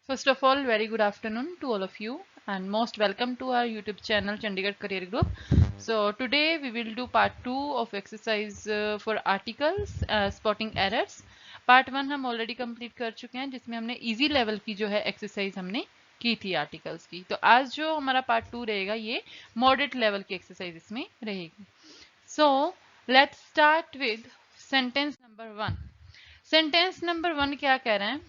First of all, very good afternoon to all of you and most welcome to our YouTube channel Chandigarh Career Group. So today we will do part 2 of exercise for articles spotting errors. Part 1 हम already complete कर चुके हैं जिसमें हमने easy level की जो है exercise हमने की थी आर्टिकल्स की। तो आज जो हमारा पार्ट 2 रहेगा ये मॉडरेट लेवल की एक्सरसाइज इसमें रहेगी। So let's start with sentence number 1। Sentence number 1 क्या कह रहे हैं?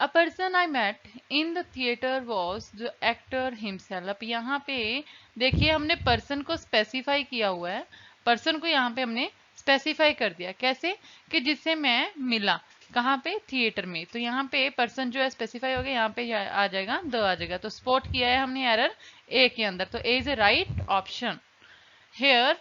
A person I met in the theater was the actor himself। अब यहाँ पे देखिए हमने पर्सन को स्पेसिफाई किया हुआ है, पर्सन को यहाँ पे हमने स्पेसिफाई कर दिया। कैसे? कि जिससे मैं मिला, कहाँ पे? थिएटर में। तो यहाँ पे पर्सन जो है स्पेसिफाई हो गया, यहाँ पे आ जाएगा द आ जाएगा। तो स्पॉट किया है हमने एरर ए के अंदर, तो A is a right option here.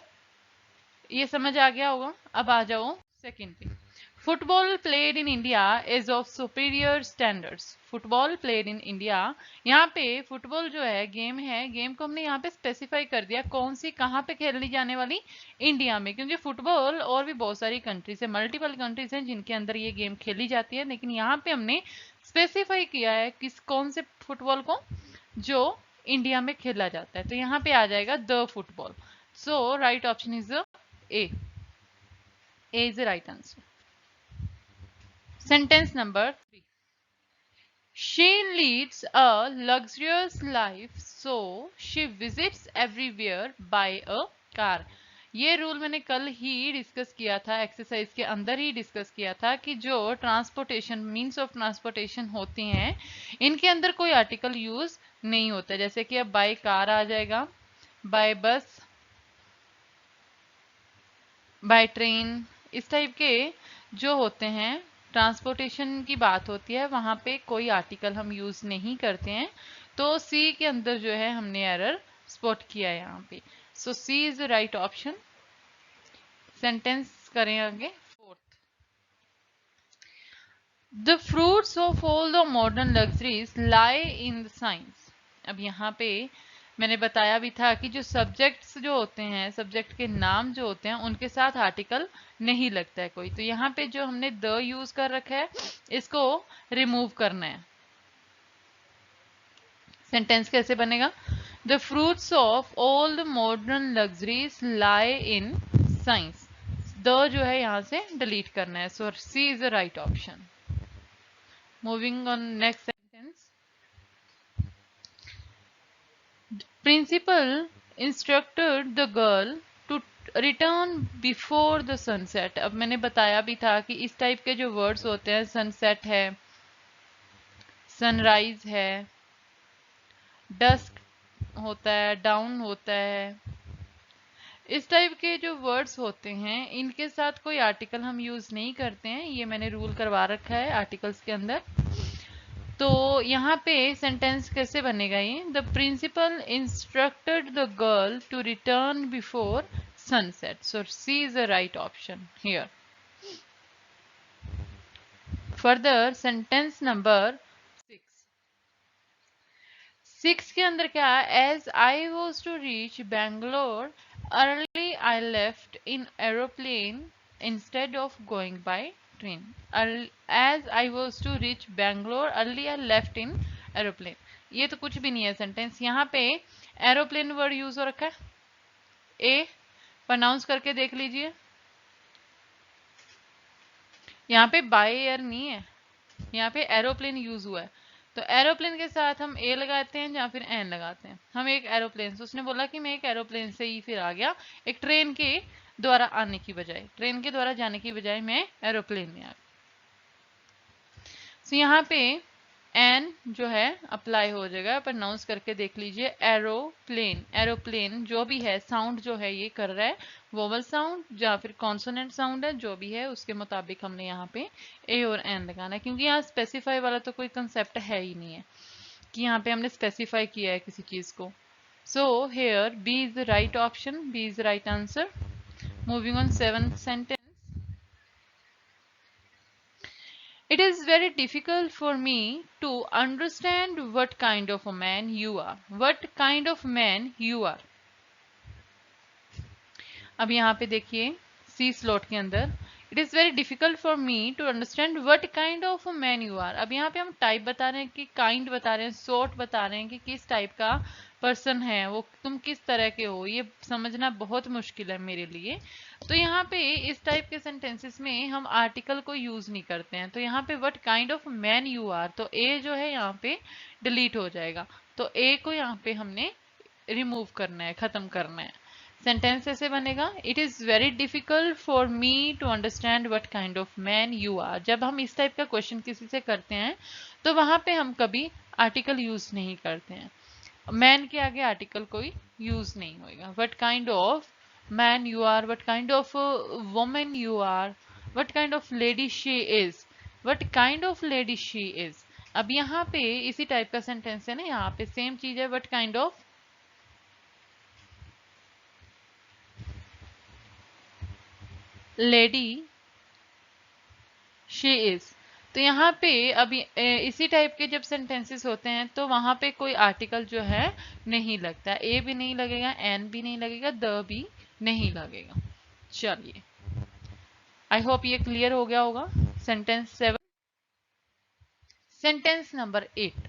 ये समझ आ गया होगा। अब आ जाओ सेकंड पे। Football played in India is of superior standards. Football played in India, यहाँ पे फुटबॉल जो है गेम है, गेम को हमने यहाँ पे स्पेसिफाई कर दिया कौन सी, कहाँ पे खेली जाने वाली? इंडिया में। क्योंकि फुटबॉल और भी बहुत सारी कंट्रीज है, मल्टीपल कंट्रीज हैं जिनके अंदर ये गेम खेली जाती है, लेकिन यहाँ पे हमने स्पेसिफाई किया है किस कौन से फुटबॉल को जो इंडिया में खेला जाता है। तो यहाँ पे आ जाएगा the football. So right option is A. A is the right answer. Sentence number 3. She leads a luxurious life, so she visits everywhere by a car. ये रूल मैंने कल ही डिस्कस किया था, एक्सरसाइज के अंदर ही डिस्कस किया था कि जो ट्रांसपोर्टेशन मीन्स ऑफ ट्रांसपोर्टेशन होती हैं इनके अंदर कोई आर्टिकल यूज नहीं होता। जैसे कि अब बाय कार आ जाएगा, बाय बस, बाय ट्रेन, इस टाइप के जो होते हैं ट्रांसपोर्टेशन की बात होती है, वहां पे कोई आर्टिकल हम यूज नहीं करते हैं। तो सी के अंदर जो है हमने एरर स्पॉट किया है यहाँ पे। So C is the right option. Sentence करें आगे। Fourth, the fruits of all the modern luxuries lie in the science. अब यहाँ पे मैंने बताया भी था कि जो सब्जेक्ट्स जो होते हैं, सब्जेक्ट के नाम जो होते हैं उनके साथ आर्टिकल नहीं लगता है कोई। तो यहाँ पे जो हमने द यूज कर रखा है इसको रिमूव करना है। सेंटेंस कैसे बनेगा? The fruits of all the modern luxuries lie in science. The जो है यहाँ से डिलीट करना है। So C is the right option. Moving on next sentence. Principal instructed the girl to return before the sunset। अब मैंने बताया भी था कि इस टाइप के जो वर्ड्स होते हैं, सनसेट है, सनराइज है, डस्क होता है, डाउन होता है, इस टाइप के जो वर्ड्स होते हैं इनके साथ कोई आर्टिकल हम यूज नहीं करते हैं। ये मैंने रूल करवा रखा है आर्टिकल्स के अंदर। तो यहाँ पे सेंटेंस कैसे बनेगा ये? The principal instructed the girl to return before sunset. So C is the right option here. Further sentence number 6 के अंदर क्या है? As I was to reach Bangalore early I left in aeroplane instead of going by train. As I was to reach Bangalore early I left in aeroplane, ये तो कुछ भी नहीं है सेंटेंस। यहाँ पे एरोप्लेन वर्ड यूज हो रखा है। ए प्रोनाउंस करके देख लीजिए, यहाँ पे बाय एयर नहीं है, यहाँ पे एरोप्लेन यूज हुआ है। तो एरोप्लेन के साथ हम ए लगाते हैं या फिर एन लगाते हैं? हम एक एरोप्लेन से, उसने बोला कि मैं एक एरोप्लेन से ही फिर आ गया, एक ट्रेन के द्वारा आने की बजाय, ट्रेन के द्वारा जाने की बजाय मैं एरोप्लेन में आ गया। तो यहाँ पे एन जो है अप्लाई हो जाएगा। प्रोनाउंस करके देख लीजिए, एरोप्लेन। एरोप्लेन जो भी है साउंड जो है ये कर रहा है वोवल साउंड या फिर कॉन्सोनेंट साउंड है, जो भी है उसके मुताबिक हमने यहाँ पे ए और एन लगाना है। क्योंकि यहाँ स्पेसिफाई वाला तो कोई कंसेप्ट है ही नहीं है कि यहाँ पे हमने स्पेसिफाई किया है किसी चीज को। So here B is the right option, B is the right answer. Moving on 7th सेंटेंस। It is very difficult for me to understand what kind of a man you are. What kind of man you are. अब यहाँ पे देखिए सी slot के अंदर it is very difficult for me to understand what kind of man you are. अब यहाँ पे हम टाइप बता रहे हैं कि काइंड बता रहे हैं, सॉर्ट बता रहे हैं कि किस टाइप का पर्सन है वो, तुम किस तरह के हो, ये समझना बहुत मुश्किल है मेरे लिए। तो यहाँ पे इस टाइप के सेंटेंसेस में हम आर्टिकल को यूज नहीं करते हैं। तो यहाँ पे what kind of man you are, तो ए जो है यहाँ पे डिलीट हो जाएगा। तो ए को यहाँ पे हमने रिमूव करना है, खत्म करना है। सेंटेंस ऐसे बनेगा, it is very difficult for me to understand what kind of man you are. जब हम इस टाइप का क्वेश्चन किसी से करते हैं तो वहां पे हम कभी आर्टिकल यूज नहीं करते हैं, मैन के आगे आर्टिकल कोई यूज नहीं होगा। What kind of man you are, what kind of woman you are, what kind of lady she is, what kind of lady she is. अब यहाँ पे इसी टाइप का सेंटेंस है ना, यहाँ पे सेम चीज है, what kind of lady she is. तो यहाँ पे अभी इसी टाइप के जब सेंटेंसेस होते हैं तो वहां पे कोई आर्टिकल जो है नहीं लगता, ए भी नहीं लगेगा, एन भी नहीं लगेगा, द भी नहीं लगेगा। चलिए, आई होप ये क्लियर हो गया होगा। Sentence 7। Sentence number 8।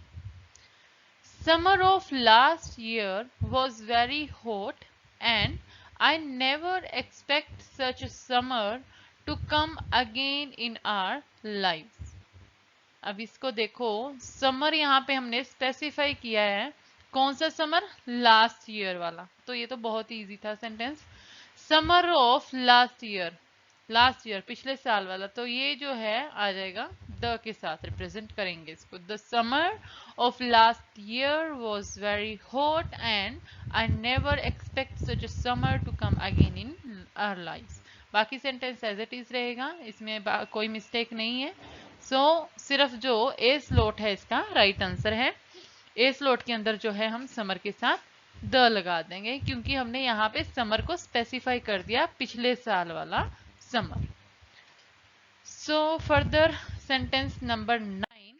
Summer of last year was very hot and I never expect such a summer to come again in our lives। अब इसको देखो, समर यहाँ पे हमने स्पेसिफाई किया है, कौन सा समर, लास्ट ईयर वाला। तो ये तो बहुत ही इजी था sentence, summer of last year, last year पिछले साल वाला। तो ये जो है आ जाएगा द के साथ, रिप्रेजेंट करेंगे इसको। The summer of last year was very hot and I never expect such a summer to come again in our life. बाकी सेंटेंस एज इट इज रहेगा, इसमें कोई मिस्टेक नहीं है। सिर्फ जो ए स्लॉट है इसका राइट आंसर है। ए स्लॉट के अंदर जो है हम समर के साथ द लगा देंगे, क्योंकि हमने यहाँ पे समर को स्पेसिफाई कर दिया, पिछले साल वाला summer. So further, sentence number 9.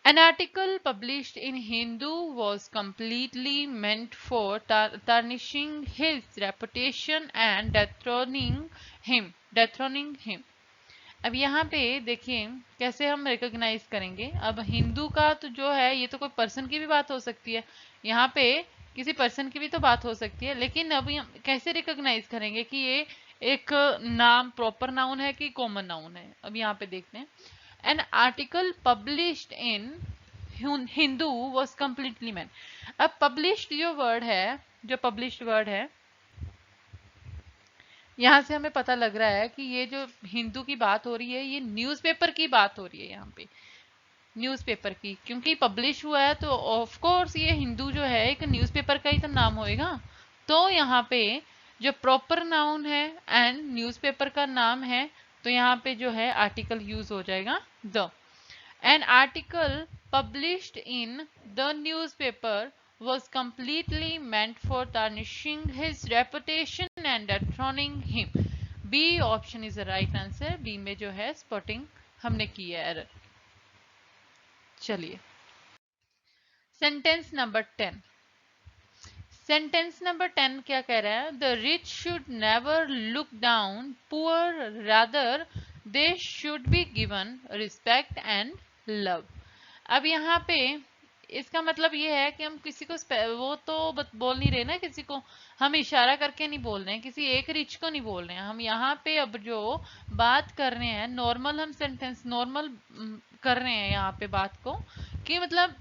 An article published in Hindu was completely meant for tarnishing his reputation and dethroning him. अब यहाँ पे देखिए कैसे हम रिकॉग्नाइज करेंगे। अब हिंदू का तो जो है ये तो कोई पर्सन की भी बात हो सकती है, यहाँ पे किसी पर्सन की भी तो बात हो सकती है, लेकिन अब हम कैसे रिकॉग्नाइज करेंगे कि ये एक नाम प्रॉपर नाउन है कि कॉमन नाउन है। अब यहाँ पे देखते हैं, an article published in Hindu was completely man. अब पब्लिश्ड जो वर्ड है, जो पब्लिश्ड वर्ड है, यहाँ से हमें पता लग रहा है कि ये जो हिंदू की बात हो रही है ये न्यूज़पेपर की बात हो रही है। यहाँ पे न्यूज़पेपर की, क्योंकि पब्लिश हुआ है तो ऑफ कोर्स ये हिंदू जो है एक न्यूज़पेपर का ही तो नाम होएगा। तो यहाँ पे जो प्रॉपर नाउन है एंड न्यूज़पेपर का नाम है, तो यहाँ पे जो है आर्टिकल यूज हो जाएगा the. An article published in the newspaper was completely meant for tarnishing his reputation and dethroning him। B option is the right answer। B में जो है स्पॉटिंग हमने की है एरर। चलिए, सेंटेंस नंबर 10। सेंटेंस नंबर 10 क्या कह रहा है, the rich should never look down poor, rather they should be given respect and love. अब यहाँ पे इसका मतलब ये है कि हम किसी को वो तो बोल नहीं रहे ना, किसी को हम इशारा करके नहीं बोल रहे हैं, किसी एक रिच को नहीं बोल रहे हैं हम। यहाँ पे अब जो बात कर रहे हैं नॉर्मल, हम सेंटेंस नॉर्मल कर रहे हैं यहाँ पे बात को, कि मतलब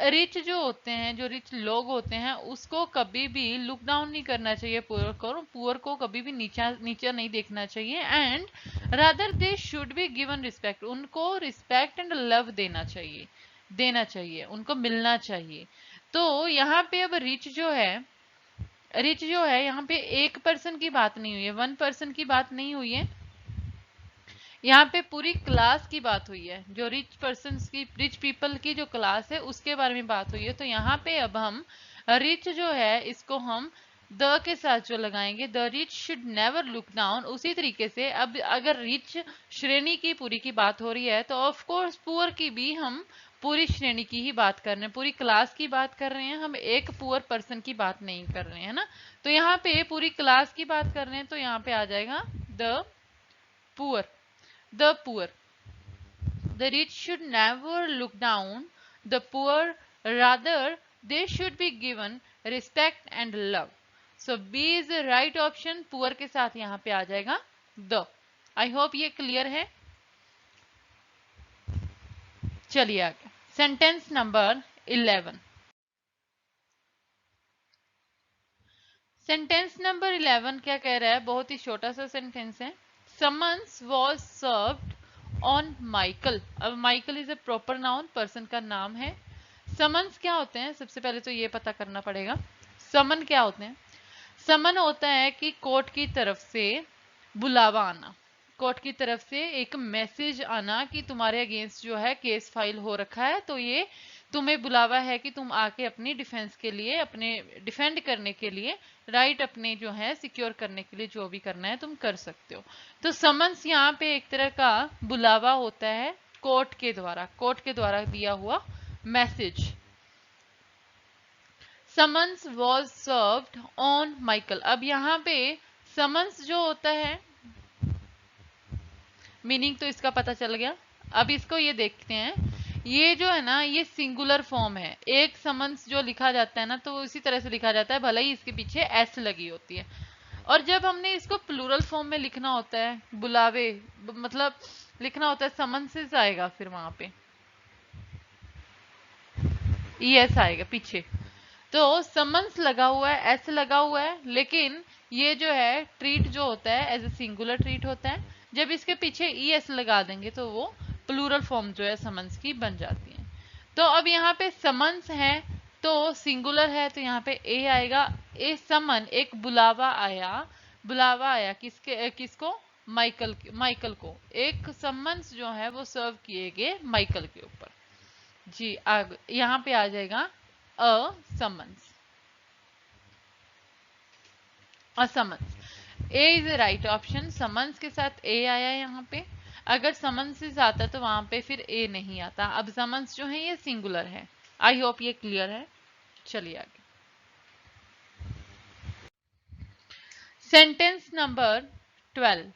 रिच जो होते हैं, जो रिच लोग होते हैं, उसको कभी भी लुक डाउन नहीं करना चाहिए पुअर को कभी भी नीचा नहीं देखना चाहिए। And rather they should be given respect, उनको रिस्पेक्ट एंड लव देना चाहिए, उनको मिलना चाहिए। तो यहाँ पे अब रिच जो है यहाँ पे एक पर्सन की बात नहीं हुई है, वन पर्सन की बात नहीं हुई है, यहाँ पे पूरी क्लास की बात हुई है। जो रिच पर्सन्स की, रिच पीपल की जो क्लास है उसके बारे में बात हुई है। तो यहाँ पे अब हम रिच जो है इसको हम द के साथ जो लगाएंगे, the rich should never look down. उसी तरीके से अब अगर रिच श्रेणी की पूरी की बात हो रही है तो ऑफ कोर्स पुअर की भी हम पूरी श्रेणी की ही बात कर रहे हैं, पूरी क्लास की बात कर रहे हैं, हम एक पुअर पर्सन की बात नहीं कर रहे हैं ना। तो यहाँ पे पूरी क्लास की बात कर रहे हैं, तो यहाँ पे आ जाएगा the poor. The poor, the rich should never look down the poor, rather they should be given respect and love. So B is the right option, poor के साथ यहाँ पे आ जाएगा the. I hope ये क्लियर है। चलिए आगे, सेंटेंस नंबर 11। सेंटेंस नंबर 11 क्या कह रहा है, बहुत ही छोटा सा सेंटेंस है। Summons was served on Michael. अब Michael is a proper noun, person का नाम है। समन्स क्या होते हैं, सबसे पहले तो ये पता करना पड़ेगा समन क्या होते हैं। समन होता है कि कोर्ट की तरफ से बुलावा आना, कोर्ट की तरफ से एक मैसेज आना कि तुम्हारे अगेंस्ट जो है केस फाइल हो रखा है, तो ये तुम्हें बुलावा है कि तुम आके अपनी डिफेंस के लिए, अपने डिफेंड करने के लिए, राइट अपने जो है सिक्योर करने के लिए जो भी करना है तुम कर सकते हो। तो समन्स यहाँ पे एक तरह का बुलावा होता है कोर्ट के द्वारा दिया हुआ message. Summons was served on Michael. अब यहाँ पे समन्स जो होता है, मीनिंग तो इसका पता चल गया। अब इसको ये देखते हैं, ये जो है ना ये सिंगुलर फॉर्म है। एक समन्स जो लिखा जाता है ना तो इसी तरह से लिखा जाता है, भले ही इसके पीछे एस लगी होती है। और जब हमने इसको प्लूरल फॉर्म में लिखना होता है, बुलावे मतलब लिखना होता है, समन्सेस आएगा, फिर वहां पे एस आएगा पीछे। तो समन्स लगा हुआ है, एस लगा हुआ है, लेकिन ये जो है ट्रीट जो होता है एज ए सिंगुलर ट्रीट होता है। जब इसके पीछे ई एस लगा देंगे तो वो प्लूरल फॉर्म जो है समन्स की बन जाती है। तो अब यहाँ पे समन्स है तो सिंगुलर है, तो यहाँ पे ए आएगा। ए समन, एक बुलावा आया किसको, माइकल को। एक समन्स जो है वो सर्व किए गए माइकल के ऊपर। जी आगे यहाँ पे आ जाएगा a summons, summons. A is a right option, summons के साथ ए आया यहाँ पे। अगर समन्स आता तो वहां पे फिर ए नहीं आता। अब समन्स जो है ये सिंगुलर है। आई होप ये क्लियर है। चलिए आगे, sentence number 12।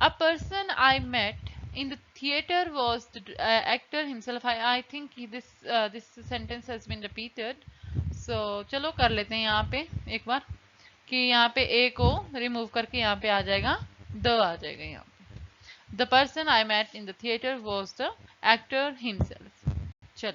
A person I met in the theater was the actor himself. I think this sentence has been repeated, so चलो कर लेते हैं यहाँ पे एक बार कि यहाँ पे ए को रिमूव करके यहाँ पे आ जाएगा द आ जाएगा यहाँ पे। The person I met in the theatre was the actor himself. चल,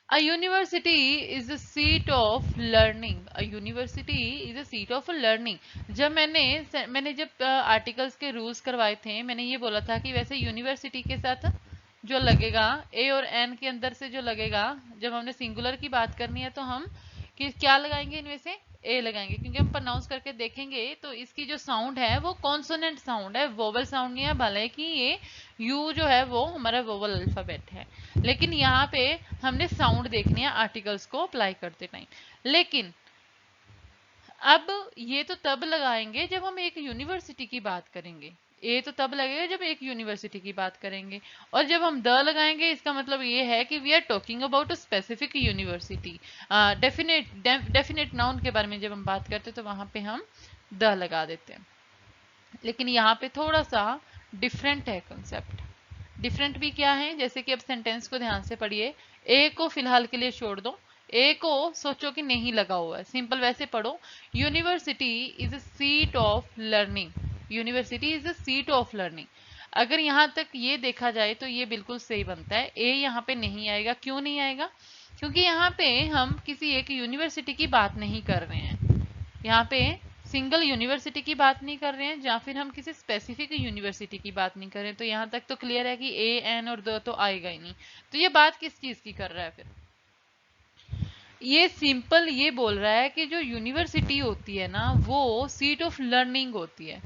A university is a seat of learning. A university is a seat of learning. जब मैंने जब आर्टिकल्स के रूल्स करवाए थे, मैंने ये बोला था कि वैसे यूनिवर्सिटी के साथ जो लगेगा ए और एन के अंदर से जो लगेगा, जब हमने सिंगुलर की बात करनी है तो हम क्या लगाएंगे, इनमें से ए लगाएंगे, क्योंकि हम प्रोनाउंस करके देखेंगे तो इसकी जो साउंड है वो कॉन्सोनेंट साउंड है, वोवल साउंड नहीं है। भले कि ये यू जो है वो हमारा वोवल अल्फाबेट है, लेकिन यहाँ पे हमने साउंड देखनी है आर्टिकल्स को अप्लाई करते टाइम। लेकिन अब ये तो तब लगाएंगे जब हम एक यूनिवर्सिटी की बात करेंगे। ए तो तब लगेगा जब एक यूनिवर्सिटी की बात करेंगे, और जब हम द लगाएंगे इसका मतलब ये है कि we are talking about a specific university. Definite noun के बारे में जब हम बात करते हैं तो वहां पे हम द लगा देते हैं। लेकिन यहाँ पे थोड़ा सा डिफरेंट है कंसेप्ट। डिफरेंट भी क्या है, जैसे कि अब सेंटेंस को ध्यान से पढ़िए। ए को फिलहाल के लिए छोड़ दो, ए को सोचो कि नहीं लगा हुआ है, सिंपल वैसे पढ़ो। University is a seat of learning. University is a seat of learning. अगर यहां तक ये देखा जाए तो ये बिल्कुल सही बनता है। ए यहाँ पे नहीं आएगा, क्यों नहीं आएगा, क्योंकि यहाँ पे हम किसी एक यूनिवर्सिटी की बात नहीं कर रहे हैं। यहाँ पे सिंगल यूनिवर्सिटी की बात नहीं कर रहे हैं, या फिर हम किसी स्पेसिफिक यूनिवर्सिटी की बात नहीं कर रहे हैं। तो यहाँ तक तो क्लियर है कि ए एन और द तो आएगा ही नहीं। तो ये बात किस चीज की कर रहा है फिर, ये सिंपल ये बोल रहा है कि जो यूनिवर्सिटी होती है ना वो सीट ऑफ लर्निंग होती है।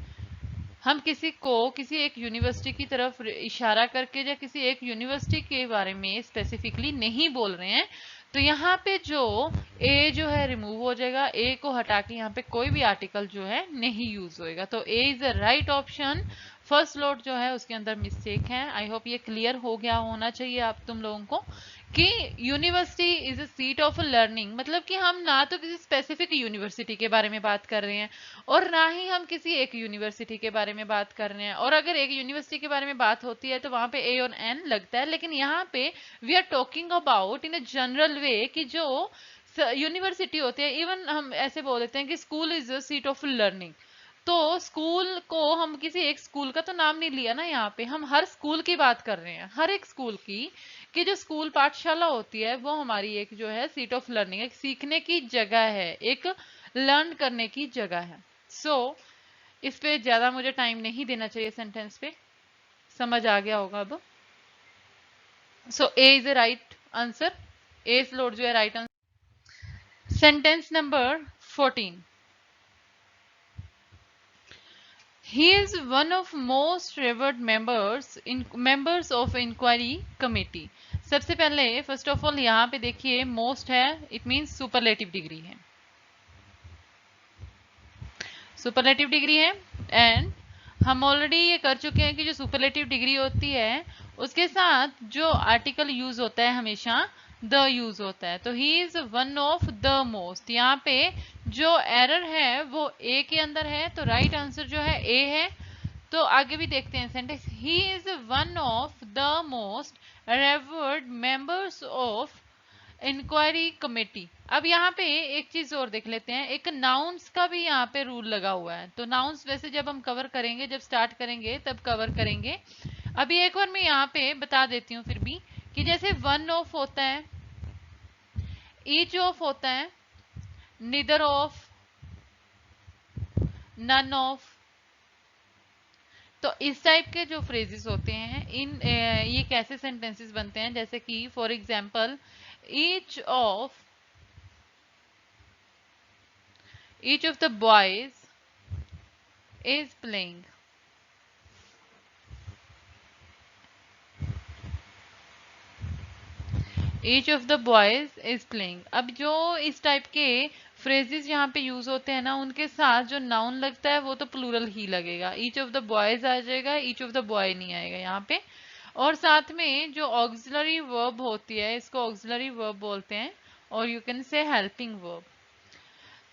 हम किसी को किसी एक यूनिवर्सिटी की तरफ इशारा करके या किसी एक यूनिवर्सिटी के बारे में स्पेसिफिकली नहीं बोल रहे हैं। तो यहाँ पे जो ए जो है रिमूव हो जाएगा, ए को हटा के यहाँ पे कोई भी आर्टिकल जो है नहीं यूज होएगा। तो A is the right option first load जो है उसके अंदर मिस्टेक है। आई होप ये क्लियर हो गया होना चाहिए आप तुम लोगों को कि university is a seat of learning, मतलब कि हम ना तो किसी स्पेसिफिक यूनिवर्सिटी के बारे में बात कर रहे हैं और ना ही हम किसी एक यूनिवर्सिटी के बारे में बात कर रहे हैं। और अगर एक यूनिवर्सिटी के बारे में बात होती है तो वहां पे ए और एन लगता है, लेकिन यहाँ पे we are talking about in a general way कि जो यूनिवर्सिटी होते हैं, इवन हम ऐसे बोल देते हैं कि school is a seat of learning. तो स्कूल को हम किसी एक स्कूल का तो नाम नहीं लिया ना, यहाँ पे हम हर स्कूल की बात कर रहे हैं, हर एक स्कूल की, कि जो स्कूल पाठशाला होती है वो हमारी एक जो है सीट ऑफ लर्निंग, एक सीखने की जगह है, एक लर्न करने की जगह है। सो इस पे ज्यादा मुझे टाइम नहीं देना चाहिए, सेंटेंस पे समझ आ गया होगा अब। So A is a right answer, A slowed जो है right answer. Sentence number 14, he is one of most revered members of inquiry committee। सबसे पहले फर्स्ट ऑफ ऑल यहाँ पे देखिए मोस्ट है, इट मींस सुपरलेटिव डिग्री है, सुपरलेटिव डिग्री है। एंड हम ऑलरेडी ये कर चुके हैं कि जो सुपरलेटिव डिग्री होती है उसके साथ जो आर्टिकल यूज होता है हमेशा द यूज होता है। तो ही is one of the most, यहाँ पे जो एरर है वो ए के अंदर है, तो राइट आंसर जो है ए है। तो आगे भी देखते हैं sentence, he is one of the most revered members of inquiry committee. अब यहाँ पे एक चीज और देख लेते हैं, एक नाउन्स का भी यहाँ पे रूल लगा हुआ है। तो नाउन्स वैसे जब हम कवर करेंगे, जब स्टार्ट करेंगे तब कवर करेंगे। अभी एक बार मैं यहाँ पे बता देती हूँ फिर भी, कि जैसे वन ऑफ होता है, ईच ऑफ होता है, निदर ऑफ, नन ऑफ। तो इस टाइप के जो फ्रेजेस होते हैं ये कैसे सेंटेंसेस बनते हैं, जैसे कि for example each of the boys is playing. Each of the boys is playing. अब जो इस टाइप के फ्रेजेस यहाँ पे यूज होते हैं ना, उनके साथ जो नाउन लगता है वो तो प्लूरल ही लगेगा, ईच ऑफ द बॉयज आ जाएगा, ईच ऑफ द बॉय नहीं आएगा यहाँ पे। और साथ में जो ऑक्सिलरी वर्ब होती है, इसको ऑक्सिलरी वर्ब बोलते हैं, और you can say helping verb.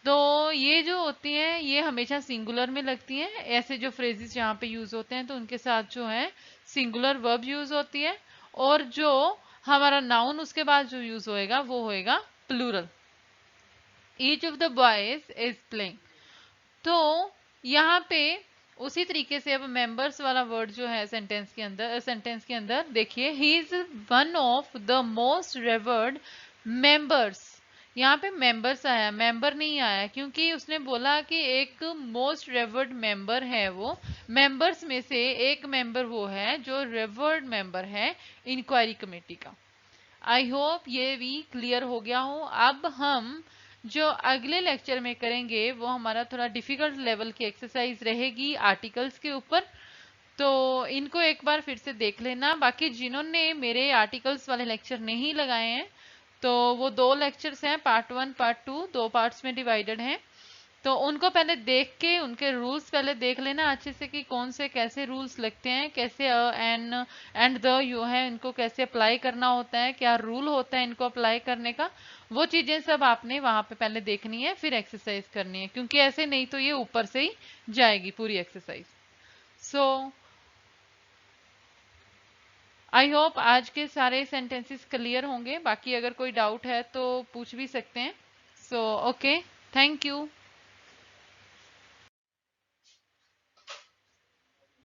तो ये जो होती हैं ये हमेशा सिंगुलर में लगती हैं, ऐसे जो फ्रेजेस यहाँ पे यूज होते हैं तो उनके साथ जो है सिंगुलर वर्ब यूज होती है, और जो हमारा नाउन उसके बाद जो यूज होएगा वो होएगा plural. Each of the boys is playing. तो यहाँ पे उसी तरीके से अब मेंबर्स वाला वर्ड जो है सेंटेंस के अंदर देखिए, ही is one of the most revered members. यहाँ पे मेंबर्स आया, मेंबर नहीं आया, क्योंकि उसने बोला कि एक मोस्ट रेवर्ड मेंबर है वो, मेंबर्स में से एक मेंबर वो है जो रेवर्ड मेंबर है इंक्वायरी कमेटी का। आई होप ये भी क्लियर हो गया हो। अब हम जो अगले लेक्चर में करेंगे वो हमारा थोड़ा डिफिकल्ट लेवल की एक्सरसाइज रहेगी आर्टिकल्स के ऊपर। तो इनको एक बार फिर से देख लेना। बाकी जिन्होंने मेरे आर्टिकल्स वाले लेक्चर नहीं लगाए हैं तो वो 2 लेक्चर्स हैं, पार्ट 1 पार्ट 2, 2 पार्ट्स में डिवाइडेड हैं। तो उनको पहले देख के उनके रूल्स पहले देख लेना अच्छे से कि कौन से कैसे रूल्स लगते हैं, कैसे एंड द यू है इनको कैसे अप्लाई करना होता है, क्या रूल होता है इनको अप्लाई करने का। वो चीजें सब आपने वहां पे पहले देखनी है, फिर एक्सरसाइज करनी है, क्योंकि ऐसे नहीं तो ये ऊपर से ही जाएगी पूरी एक्सरसाइज। सो आई होप आज के सारे सेंटेंसेस क्लियर होंगे। बाकी अगर कोई डाउट है तो पूछ भी सकते हैं। So okay, thank you.